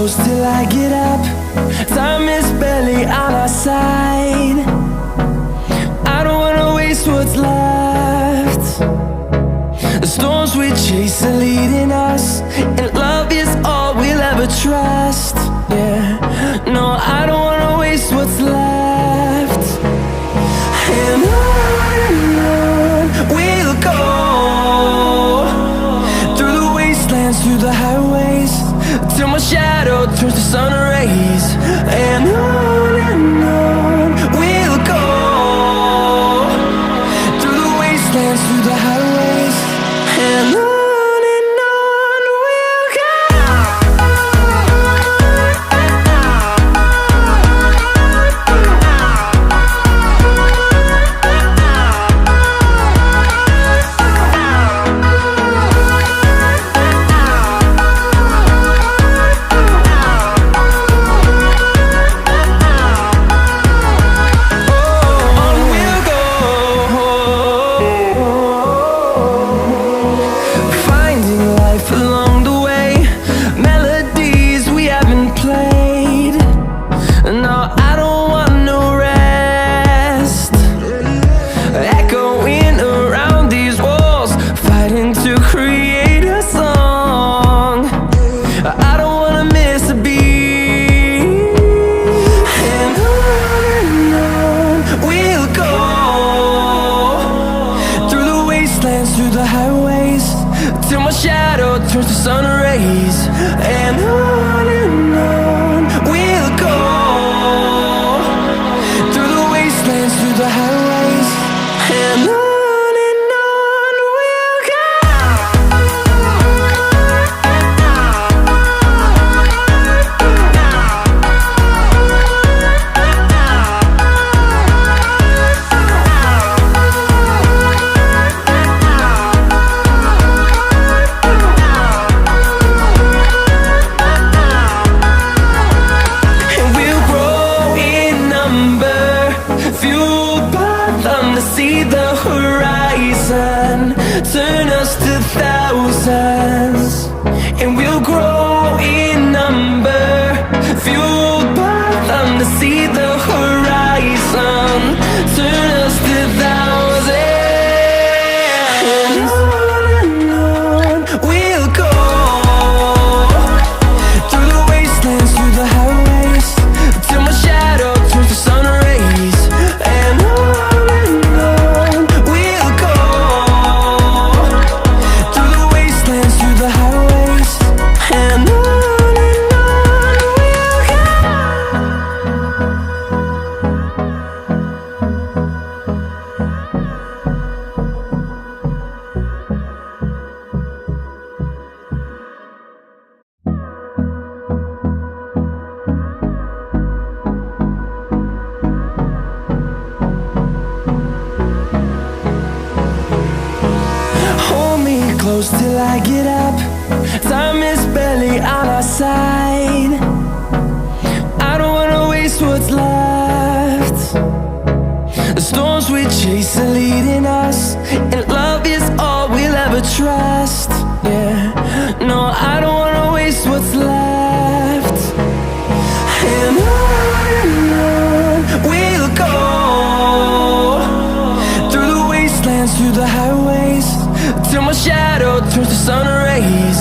close till I get up. Time is barely on our side. I don't wanna waste what's left. The storms we chase are leading us, and love is all we'll ever trust. Yeah, no, I don't wanna waste what's left. And on we'll go, through the wastelands, through the highways, till my shadow turns to sun rays. And on we'll go, through the wastelands, through the highways, and on we'll go. Through the highways, till my shadow turns to sun rays. And on we'll go, through the wastelands, through the highways, and on we'll go. See the horizon turn us to thousands, and we'll grow in number, fueled by them. To see the horizon turn us to thousands, and on we'll go, through the wastelands, through the highways, till my shadow turns to sun rays. And close till I get up. Time is barely on our side. I don't wanna waste what's left. The storms we chase are leading us, and love is all we'll ever trust. Yeah, no, I don't wanna waste what's left. And on we'll go, through the wastelands, through the highways, till my shadow turns to sun rays.